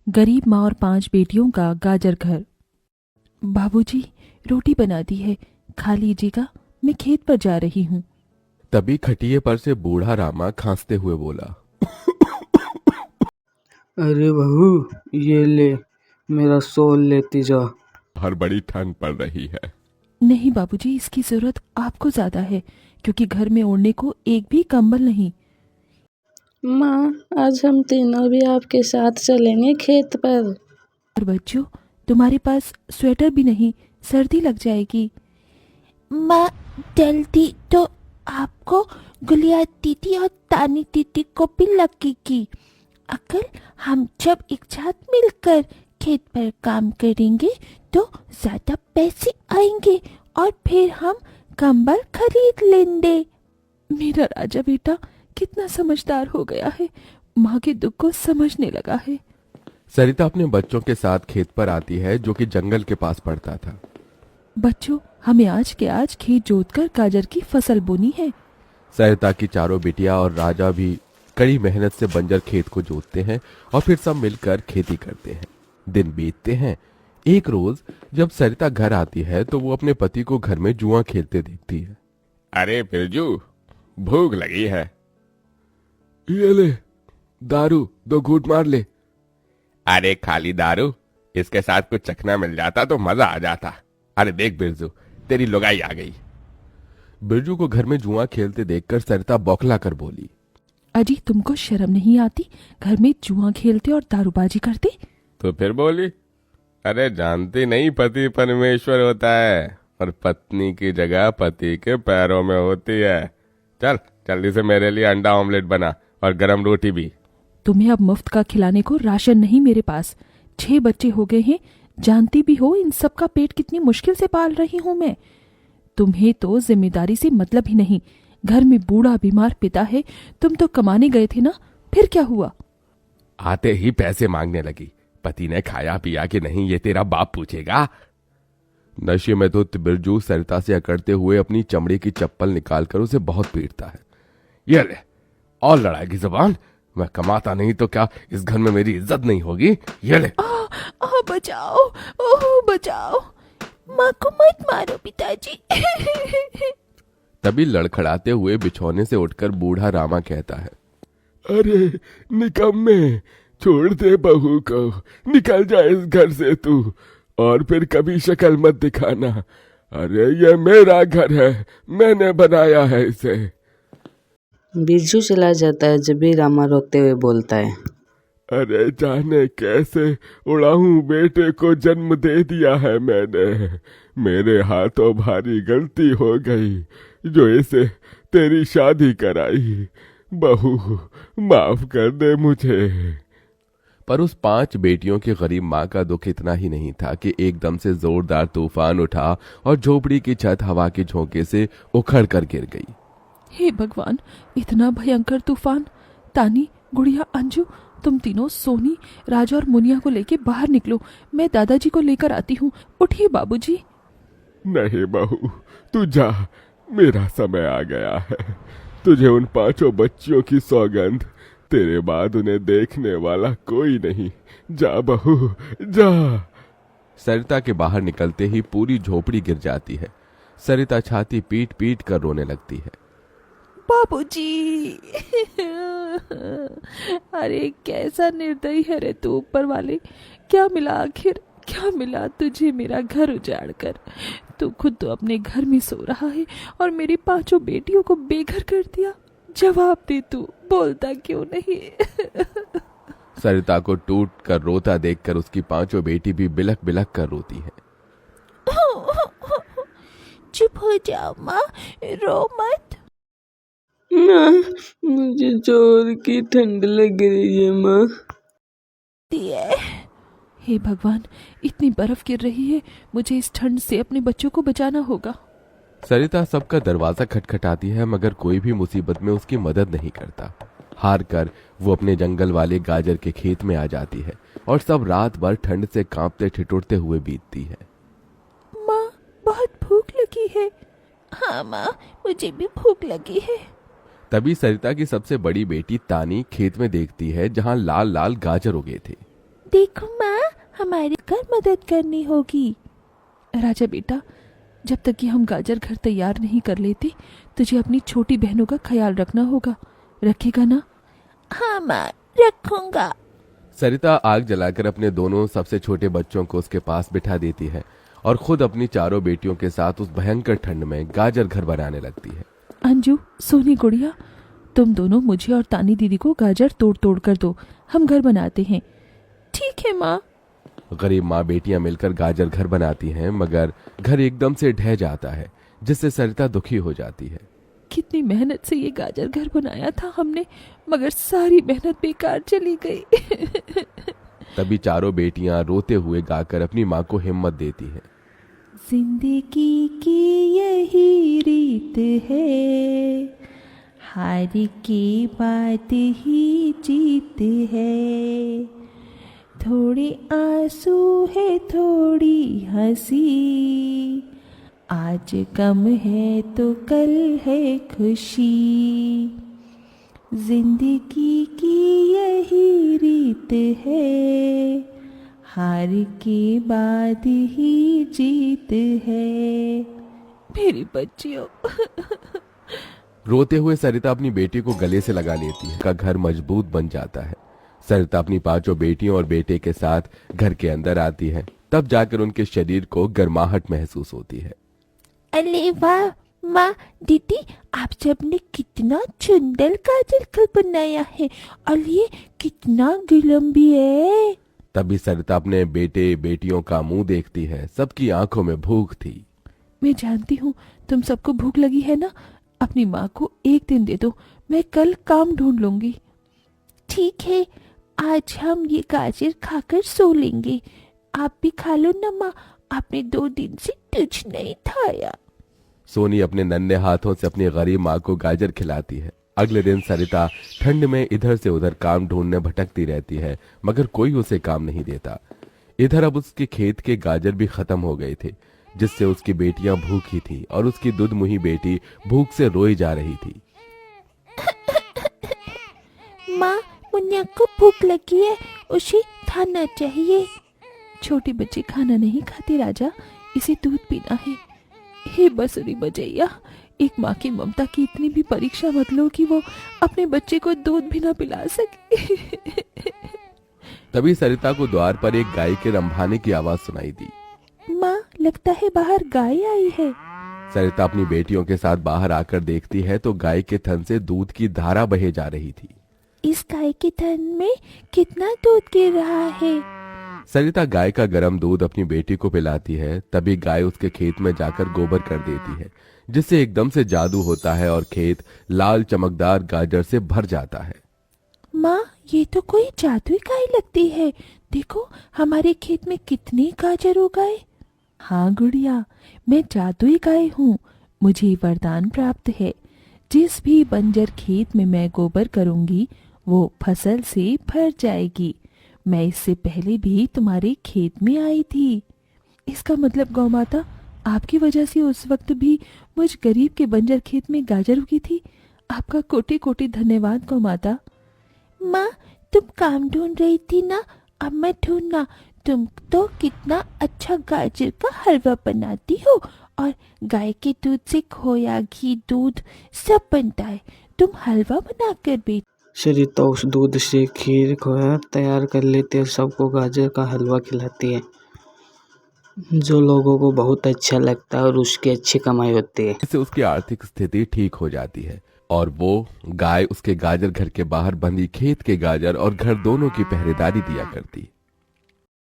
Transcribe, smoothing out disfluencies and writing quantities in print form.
गरीब माँ और 5 बेटियों का गाजर घर। बाबूजी, रोटी बना दी है, खा लीजिएगा, मैं खेत पर जा रही हूँ। तभी खटिये पर से बूढ़ा रामा खांसते हुए बोला, अरे बहू, ये ले, मेरा शॉल लेती जा। बाहर बड़ी ठंड पड़ रही है। नहीं बाबूजी, इसकी जरूरत आपको ज्यादा है, क्योंकि घर में ओढ़ने को एक भी कंबल नहीं। माँ, आज हम तीनों भी आपके साथ चलेंगे खेत पर। और बच्चों, तुम्हारे पास स्वेटर भी नहीं, सर्दी लग जाएगी। माँ, जल्दी तो आपको गुलिया दीदी और तानी दीदी को भी लगेगी। अगर हम जब एक साथ मिलकर खेत पर काम करेंगे तो ज्यादा पैसे आएंगे और फिर हम कंबल खरीद लेंगे। मेरा राजा बेटा कितना समझदार हो गया है, माँ के दुख को समझने लगा है। सरिता अपने बच्चों के साथ खेत पर आती है, जो कि जंगल के पास पड़ता था। बच्चों, हमें आज के आज खेत जोतकर गाजर की फसल बोनी है। सरिता की चारों बिटिया और राजा भी कड़ी मेहनत से बंजर खेत को जोतते हैं और फिर सब मिलकर खेती करते हैं। दिन बीतते हैं। एक रोज जब सरिता घर आती है तो वो अपने पति को घर में जुआ खेलते देखती है। अरे बिरजू, भूख लगी है। ये ले दारू, 2 घूंट मार ले। अरे खाली दारू, इसके साथ कुछ चखना मिल जाता तो मजा आ जाता। अरे देख बिरजू, तेरी लुगाई आ गई। बिरजू को घर में जुआ खेलते देखकर सरिता बौखला कर बोली, अजी, तुमको शर्म नहीं आती? घर में जुआ खेलते और दारूबाजी करते। तो फिर बोली, अरे जानती नहीं, पति परमेश्वर होता है और पत्नी की जगह पति के पैरों में होती है। चल जल्दी से मेरे लिए अंडा ऑमलेट बना और गरम रोटी भी। तुम्हें अब मुफ्त का खिलाने को राशन नहीं मेरे पास। 6 बच्चे हो गए हैं, जानती भी हो इन सब का पेट कितनी मुश्किल से पाल रही हूँ मैं। तुम्हें तो जिम्मेदारी से मतलब ही नहीं। घर में बूढ़ा बीमार पिता है, तुम तो कमाने गए थे ना, फिर क्या हुआ? आते ही पैसे मांगने लगी। पति ने खाया पिया कि नहीं ये तेरा बाप पूछेगा। नशे में तो बिरजू सरिता से अकड़ते हुए अपनी चमड़े की चप्पल निकालकर उसे बहुत पीटता है। ये ले, और लड़ाएगी जबान। मैं कमाता नहीं तो क्या इस घर में मेरी इज्जत नहीं होगी? ये ले। बचाओ, ओह बचाओ, माँ को मत मारो पिताजी। तभी लड़खड़ाते हुए बिछौने से उठकर बूढ़ा रामा कहता है, अरे निकम्मे, छोड़ दे बहू को, निकल जा इस घर से तू, और फिर कभी शक्ल मत दिखाना। अरे ये मेरा घर है, मैंने बनाया है इसे। बिरजू चला जाता है जब भी रामा रोते हुए बोलता है, अरे जाने कैसे उड़ाऊं बेटे को जन्म दे दिया है मैंने। मेरे हाथों भारी गलती हो गई जो इसे तेरी शादी कराई। बहू माफ कर दे मुझे। पर उस 5 बेटियों की गरीब माँ का दुख इतना ही नहीं था कि एकदम से जोरदार तूफान उठा और झोपड़ी की छत हवा के झोंके से उखड़ कर गिर गई। हे भगवान, इतना भयंकर तूफान! तानी, गुड़िया, अंजू, तुम तीनों सोनी, राजा और मुनिया को लेके बाहर निकलो, मैं दादाजी को लेकर आती हूँ। उठिए बाबूजी। नहीं बहू, तू जा, मेरा समय आ गया है। तुझे उन 5 बच्चियों की सौगंध, तेरे बाद उन्हें देखने वाला कोई नहीं। जा बहू जा। सरिता के बाहर निकलते ही पूरी झोपड़ी गिर जाती है। सरिता छाती पीट पीट कर रोने लगती है। बाबूजी। अरे कैसा निर्दयी है रे तू ऊपर वाले! क्या मिला आखिर, क्या मिला तुझे मेरा घर उजाड़ कर? तू खुद तो अपने घर में सो रहा है और मेरी 5 बेटियों को बेघर कर दिया। जवाब दे, तू बोलता क्यों नहीं? सरिता को टूट कर रोता देखकर उसकी 5 बेटी भी बिलख बिलख कर रोती है। चुप हो जाओ माँ, रो मत। माँ, मुझे जोर की ठंड लग रही है माँ। हे भगवान, इतनी बर्फ गिर रही है, मुझे इस ठंड से अपने बच्चों को बचाना होगा। सरिता सबका दरवाजा खटखटाती है, मगर कोई भी मुसीबत में उसकी मदद नहीं करता। हार कर वो अपने जंगल वाले गाजर के खेत में आ जाती है और सब रात भर ठंड से कांपते ठिठुरते हुए बीतती है। माँ, बहुत भूख लगी है। हाँ माँ, मुझे भी भूख लगी है। तभी सरिता की सबसे बड़ी बेटी तानी खेत में देखती है जहां लाल लाल गाजर उगे थे। देखो माँ, हमारे घर मदद करनी होगी। राजा बेटा, जब तक कि हम गाजर घर तैयार नहीं कर लेते, तुझे अपनी छोटी बहनों का ख्याल रखना होगा। रखेगा ना? हाँ माँ, रखूंगा। सरिता आग जलाकर अपने दोनों सबसे छोटे बच्चों को उसके पास बिठा देती है और खुद अपनी चारों बेटियों के साथ उस भयंकर ठंड में गाजर घर बनाने लगती है। अंजू, सोनी गुड़िया, तुम दोनों मुझे और तानी दीदी को गाजर तोड़ तोड़ कर दो, हम घर बनाते हैं। ठीक है माँ। गरीब माँ बेटियां मिलकर गाजर घर बनाती हैं, मगर घर एकदम से ढह जाता है, जिससे सरिता दुखी हो जाती है। कितनी मेहनत से ये गाजर घर बनाया था हमने, मगर सारी मेहनत बेकार चली गई। तभी चारों बेटियां रोते हुए गाकर अपनी माँ को हिम्मत देती हैं। जिंदगी की यही रीत है, हार के बाद ही जीत है। थोड़े आंसू है, थोड़ी हंसी, आज गम है तो कल है खुशी। जिंदगी की यही रीत है, हार के बाद ही जीत है। मेरी बच्चियों। रोते हुए सरिता अपनी बेटी को गले से लगा लेती है। का घर मजबूत बन जाता है। सरिता अपनी पांचों बेटियों और बेटे के साथ घर के अंदर आती है। तब जाकर उनके शरीर को गर्माहट महसूस होती है। अरे वाह माँ, दीदी, आप सबने कितना सुंदर गाजर घर बनाया है, और ये कितना गुलाम भी है। तभी सरिता अपने बेटे बेटियों का मुंह देखती है। सबकी आंखों में भूख थी। मैं जानती हूँ तुम सबको भूख लगी है ना। अपनी माँ को एक दिन दे दो, मैं कल काम ढूंढ लूंगी। ठीक है, आज हम ये गाजर खाकर सो लेंगे। आप भी खा लो ना माँ, आपने 2 दिन से कुछ नहीं खाया। सोनी अपने नन्हे हाथों से अपनी गरीब माँ को गाजर खिलाती है। अगले दिन सरिता ठंड में इधर से उधर काम ढूंढने भटकती रहती है, मगर कोई उसे काम नहीं देता। इधर अब उसके खेत के गाजर भी खत्म हो गए थे, जिससे उसकी बेटियां भूखी थी और उसकी दुधमुही बेटी भूख से रोई जा रही थी। माँ, मुन्ना को भूख लगी है, उसे खाना चाहिए। छोटे बच्चे खाना नहीं खाते राजा, इसे दूध पीना है। हे बसुरी बजैया, एक माँ की ममता की इतनी भी परीक्षा मत लो कि वो अपने बच्चे को दूध भी ना पिला सके। तभी सरिता को द्वार पर एक गाय के रंभाने की आवाज सुनाई दी। माँ, लगता है बाहर गाय आई है। सरिता अपनी बेटियों के साथ बाहर आकर देखती है तो गाय के थन से दूध की धारा बहे जा रही थी। इस गाय के थन में कितना दूध गिर रहा है। सरिता गाय का गर्म दूध अपनी बेटी को पिलाती है। तभी गाय उसके खेत में जाकर गोबर कर देती है, जिससे एकदम से जादू होता है और खेत लाल चमकदार गाजर से भर जाता है। माँ, ये तो कोई जादुई गाय लगती है। देखो हमारे खेत में कितने गाजर उगाए। हाँ गुड़िया, मैं जादुई गाय हूँ। मुझे वरदान प्राप्त है। जिस भी बंजर खेत में मैं गोबर करूंगी, वो फसल से भर जाएगी। मैं इससे पहले भी तुम्हारे खेत में आई थी। इसका मतलब गौ माता, आपकी वजह से उस वक्त भी मुझ गरीब के बंजर खेत में गाजर उगी थी। आपका कोटि कोटि धन्यवाद गौ माता। माँ, तुम काम ढूंढ रही थी ना, अब मैं ढूंढना। तुम तो कितना अच्छा गाजर का हलवा बनाती हो, और गाय के दूध से खोया, घी, दूध सब बनता है। तुम हलवा बनाकर बेच। सरिता उस दूध से खीर खोया तैयार कर लेती है, सबको गाजर का हलवा खिलाती है, जो लोगों को बहुत अच्छा लगता है और उसकी अच्छी कमाई होती है। इससे उसकी आर्थिक स्थिति ठीक हो जाती है और वो गाय उसके गाजर घर के बाहर बंधी खेत के गाजर और घर दोनों की पहरेदारी दिया करती।